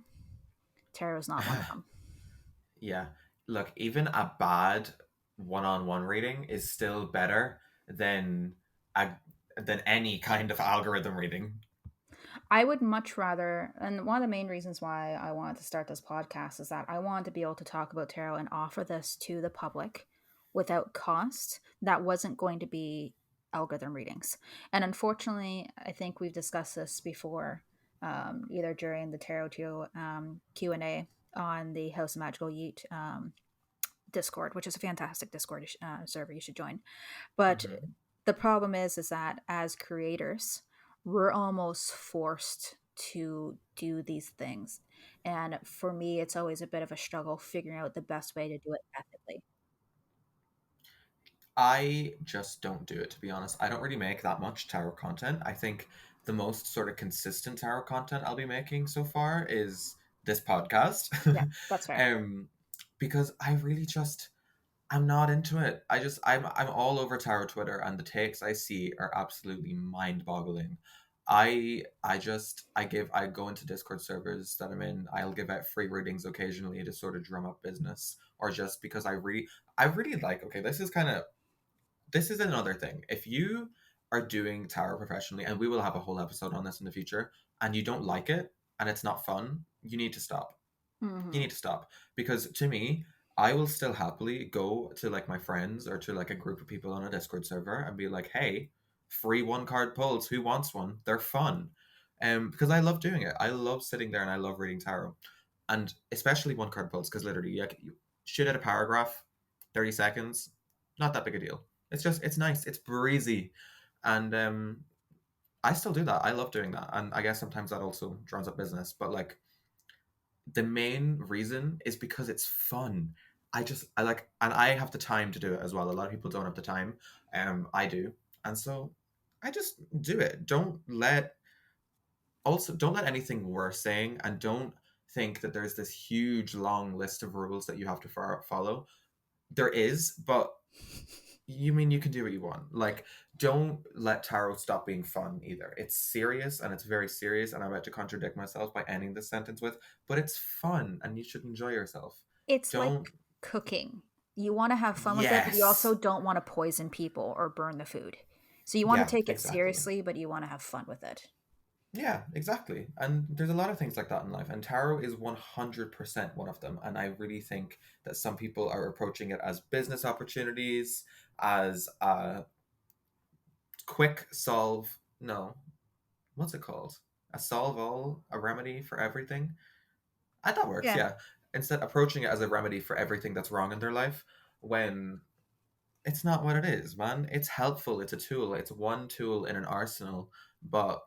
Tarot is not one of them. Yeah. Look, even a bad one-on-one reading is still better than a than any kind of algorithm reading. I would much rather, and one of the main reasons why I wanted to start this podcast is that I wanted to be able to talk about tarot and offer this to the public without cost. That wasn't going to be algorithm readings. And unfortunately, I think we've discussed this before, either during the tarot Q&A on the House of Magical Yeet Discord, which is a fantastic Discord server you should join. But Hmm. the problem is that as creators, we're almost forced to do these things. And for me, it's always a bit of a struggle figuring out the best way to do it ethically. I just don't do it, to be honest. I don't really make that much tarot content. I think the most sort of consistent tarot content I'll be making so far is this podcast. Yeah, that's fair. um, because I really just I'm not into it. I'm all over tarot Twitter, and the takes I see are absolutely mind-boggling. I go into Discord servers that I'm in. I'll give out free readings occasionally to sort of drum up business, or just because I really like. Okay, this is another thing. If you are doing tarot professionally, and we will have a whole episode on this in the future, and you don't like it and it's not fun, you need to stop. You Hmm. need to stop. Because to me, I will still happily go to like my friends or to like a group of people on a Discord server and be like, hey, free one card pulls. Who wants one? They're fun. Because I love doing it. I love sitting there and I love reading tarot. And especially one card pulls, because literally you shoot out a paragraph, 30 seconds, not that big a deal. It's nice, it's breezy. And I still do that. I love doing that. And I guess sometimes that also drowns up business. But like the main reason is because it's fun. I like, and I have the time to do it as well. A lot of people don't have the time. I do, and so I just do it. Don't let anything we're saying, and don't think that there's this huge long list of rules that you have to follow. There is, but you mean you can do what you want. Like, don't let tarot stop being fun either. It's serious and it's very serious, and I'm about to contradict myself by ending this sentence with, but it's fun and you should enjoy yourself. It's like Don't, cooking. You want to have fun with it, but you also yes. don't want to poison people or burn the food. So you want to Yeah, take it exactly. seriously, but you want to have fun with it. Yeah, exactly. And there's a lot of things like that in life, and tarot is 100% one of them. And I really think that some people are approaching it as business opportunities, as a quick solve. No, what's it called? A solve all, a remedy for everything. That works, Yeah. yeah. Instead, approaching it as a remedy for everything that's wrong in their life, when it's not what it is, man. It's helpful. It's a tool. It's one tool in an arsenal, but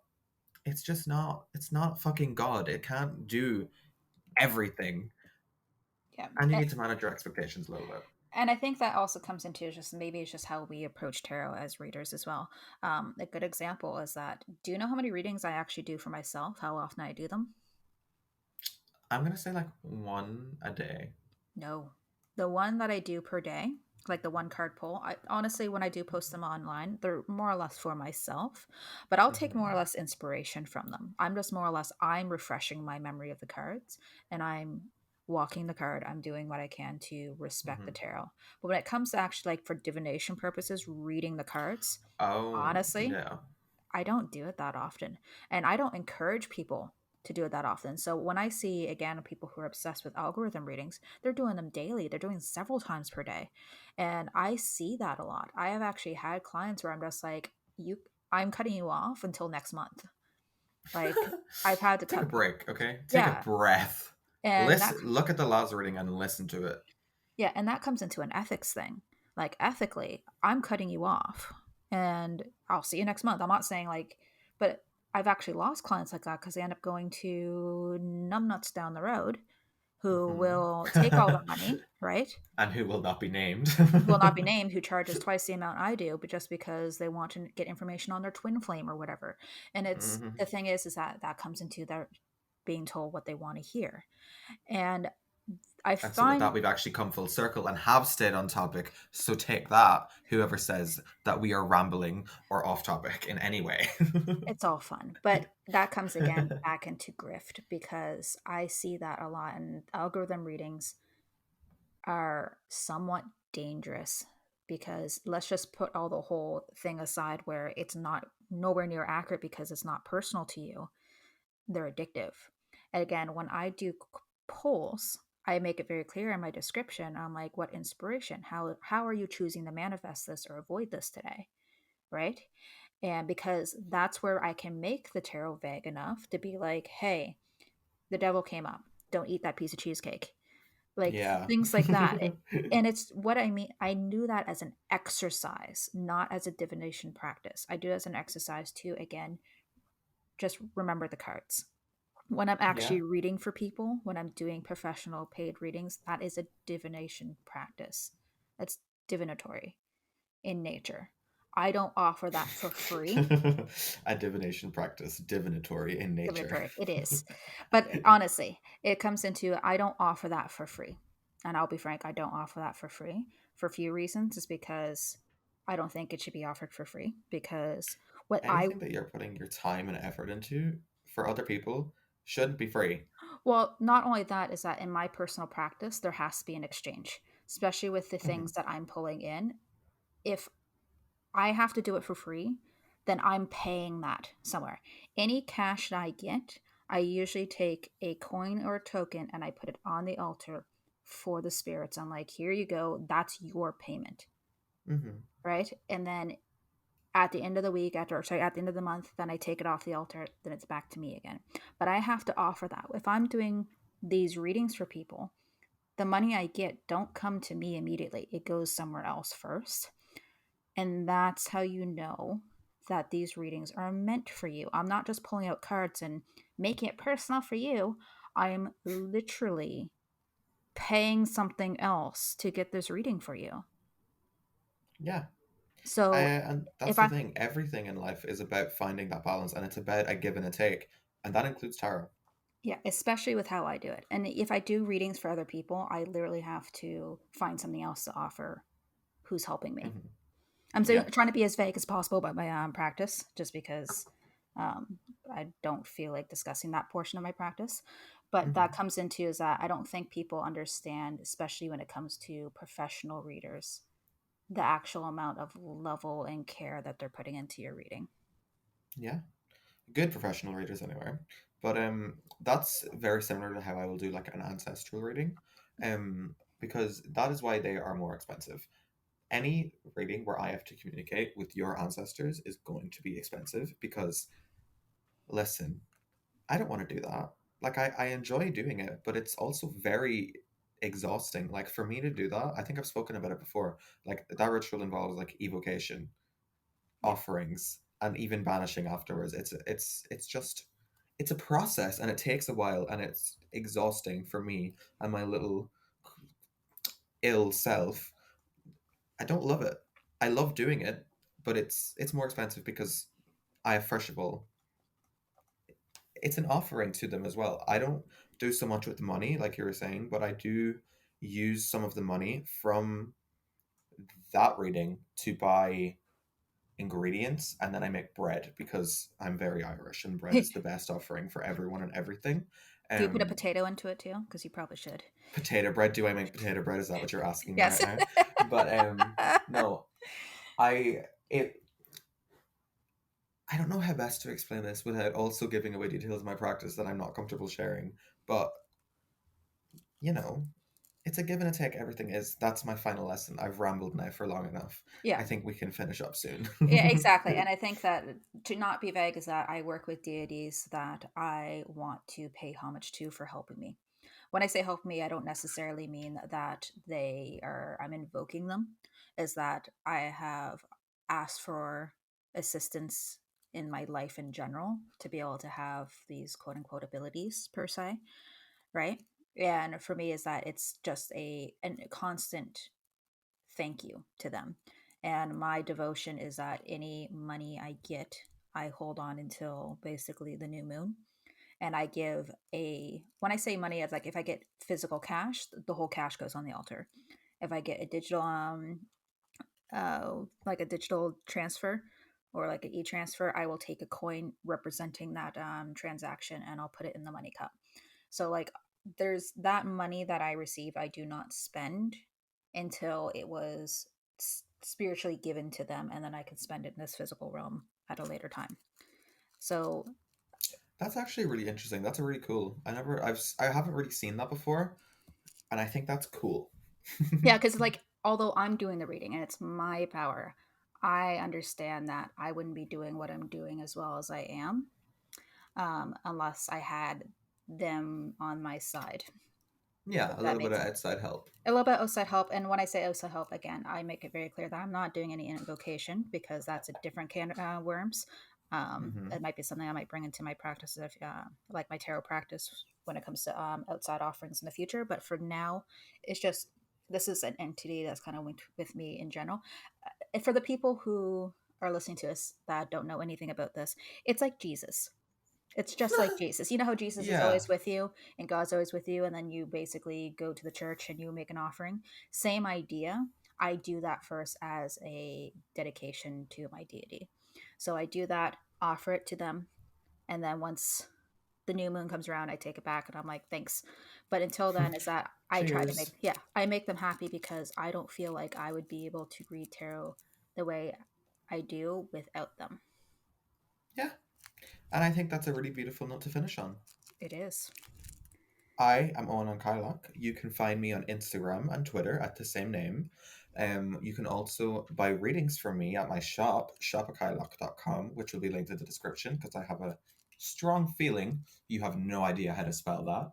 it's just not. It's not fucking God. It can't do everything, Yeah. and you need to manage your expectations a little bit. And I think that also comes into just maybe it's just how we approach tarot as readers as well. A good example is that do you know how many readings I actually do for myself? How often I do them? I'm gonna say like one a day. No. The one that I do per day, like the one card pull, I honestly when I do post them online, they're more or less for myself, but I'll take more or Hmm. less inspiration from them. I'm just more or less I'm refreshing my memory of the cards and I'm walking the card. I'm doing what I can to respect the Hmm. tarot. But when it comes to actually like for divination purposes, reading the cards, Oh honestly, yeah. I don't do it that often. And I don't encourage people to do it that often. So when I see again people who are obsessed with algorithm readings, they're doing them daily. They're doing several times per day. And I see that a lot. I have actually had clients where I'm just like, you I'm cutting you off until next month. Like I've had to Take a cut people. break, okay? Take a Yeah. breath. And that Listen, look at the Laws reading and listen to it. Yeah, and that comes into an ethics thing. Like ethically, I'm cutting you off and I'll see you next month. I'm not saying like, but I've actually lost clients like that because they end up going to numbnuts down the road who Hmm. will take all the money, right? And who will not be named. Will not be named, who charges twice the amount I do, but just because they want to get information on their twin flame or whatever. And it's Hmm. the thing is that that comes into their being told what they want to hear. And I And so with that, find we've actually come full circle and have stayed on topic. So take that, whoever says that we are rambling or off topic in any way. it's all fun, but that comes again back into grift because I see that a lot, and algorithm readings are somewhat dangerous because let's just put all the whole thing aside where it's not nowhere near accurate because it's not personal to you. They're addictive. And again, when I do polls, I make it very clear in my description. I'm like, what inspiration? How are you choosing to manifest this or avoid this today? Right? And because that's where I can make the tarot vague enough to be like, hey, the devil came up. don't eat that piece of cheesecake. Like Yeah. things like that. And it's what I mean. I knew that as an exercise, not as a divination practice. I do it as an exercise to, again, just remember the cards. When I'm Yeah. actually reading for people, when I'm doing professional paid readings, that is a divination practice. That's divinatory in nature. I don't offer that for free. A divination practice, divinatory in nature. Divinatory, it is. But honestly, it comes into I don't offer that for free. And I'll be frank, I don't offer that for free for a few reasons. Is because I don't think it should be offered for free. Because what I Anything that you're putting your time and effort into for other people shouldn't be free. Well, not only that, is that in my personal practice, there has to be an exchange, especially with the Hmm. things that I'm pulling in. If I have to do it for free, then I'm paying that somewhere. Any cash that I get, I usually take a coin or a token and I put it on the altar for the spirits. I'm like, here you go. That's your payment. Hmm. Right. And then at the end of the week, at the end of the month, then I take it off the altar, then it's back to me again. But I have to offer that. If I'm doing these readings for people, the money I get don't come to me immediately. It goes somewhere else first. And that's how you know that these readings are meant for you. I'm not just pulling out cards and making it personal for you. I'm literally paying something else to get this reading for you. Yeah. So And that's if the I thing. Everything in life is about finding that balance, and it's about a give and a take, and that includes tarot. Yeah, especially with how I do it. And if I do readings for other people, I literally have to find something else to offer who's helping me. Hmm. I'm Yeah. trying to be as vague as possible about my practice, just because um, I don't feel like discussing that portion of my practice. But that Hmm. comes into is that I don't think people understand, especially when it comes to professional readers, the actual amount of level and care that they're putting into your reading. Yeah. Good professional readers anyway. But that's very similar to how I will do like an ancestral reading. Because that is why they are more expensive. Any reading where I have to communicate with your ancestors is going to be expensive because listen, I don't want to do that. Like I enjoy doing it, but it's also very exhausting. Like for me to do that, I think I've spoken about it before. Like that ritual involves like evocation, Yeah. offerings, and even banishing afterwards. It's just it's a process and it takes a while and it's exhausting for me and my little ill self. I don't love it. I love doing it, but it's more expensive because I first of all it's an offering to them as well. I don't do so much with the money, like you were saying, but I do use some of the money from that reading to buy ingredients and then I make bread because I'm very Irish and bread is the best offering for everyone and everything. Do you put a Um, potato into it too? Because you probably should. Potato bread, do I make potato bread? Is that what you're asking me right Yes. now? But no, I it I don't know how best to explain this without also giving away details of my practice that I'm not comfortable sharing. But you know, it's a give and a take. Everything is. That's my final lesson. I've rambled now for long enough. Yeah. I think we can finish up soon. Yeah, exactly. And I think that to not be vague is that I work with deities that I want to pay homage to for helping me. When I say help me, I don't necessarily mean that I'm invoking them, is that I have asked for assistance in my life in general to be able to have these quote unquote abilities per se, right? And for me is that it's just a constant thank you to them. And my devotion is that any money I get, I hold on until basically the new moon. And I give when I say money, it's like if I get physical cash, the whole cash goes on the altar. If I get a digital, like a digital transfer or like an e-transfer, I will take a coin representing that transaction and I'll put it in the money cup. So like there's that money that I receive, I do not spend until it was spiritually given to them, and then I can spend it in this physical realm at a later time. So That's actually really interesting. That's really cool. I haven't really seen that before, and I think that's cool. yeah, because like although I'm doing the reading and it's my power, I understand that I wouldn't be doing what I'm doing as well as I am unless I had them on my side, Yeah, if a that little bit makes of sense. outside help. A little bit outside help, and when I say outside help, again, I make it very clear that I'm not doing any invocation because that's a different can of worms. Hmm. It might be something I might bring into my practice, if, like my tarot practice, when it comes to outside offerings in the future. But for now, it's just this is an entity that's kind of with me in general. And for the people who are listening to us that don't know anything about this, it's like Jesus. It's just like Jesus. You know how Jesus is Yeah. always with you and God's always with you, and then you basically go to the church and you make an offering? Same idea. I do that first as a dedication to my deity. So I do that, offer it to them, and then once the new moon comes around, I take it back and I'm like, thanks. But until then, is that I try to make, Cheers. yeah, I make them happy because I don't feel like I would be able to read tarot the way I do without them. Yeah. And I think that's a really beautiful note to finish on. It is. I am Owen Kylock. You can find me on Instagram and Twitter at the same name. You can also buy readings from me at my shop, shop@kylock.com, which will be linked in the description because I have a strong feeling you have no idea how to spell that.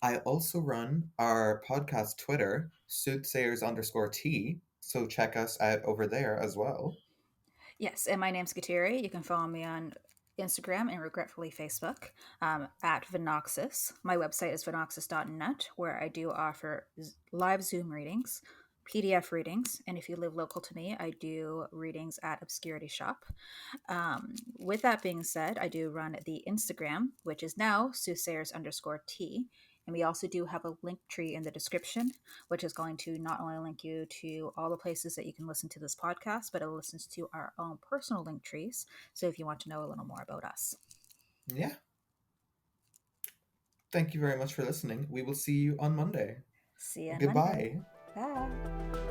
I also run our podcast Twitter, soothsayers_T, so check us out over there as well. Yes, and my name's Kateri. You can follow me on Instagram and regretfully Facebook at Vinoxis. My website is vinoxis.net, where I do offer live Zoom readings, PDF readings, and if you live local to me, I do readings at Obscurity Shop. With that being said, I do run the Instagram, which is now soothsayers_T. And we also do have a link tree in the description, which is going to not only link you to all the places that you can listen to this podcast, but it listens to our own personal link trees. So if you want to know a little more about us, Yeah, thank you very much for listening. We will see you on Monday. see you on Monday. Goodbye. Bye.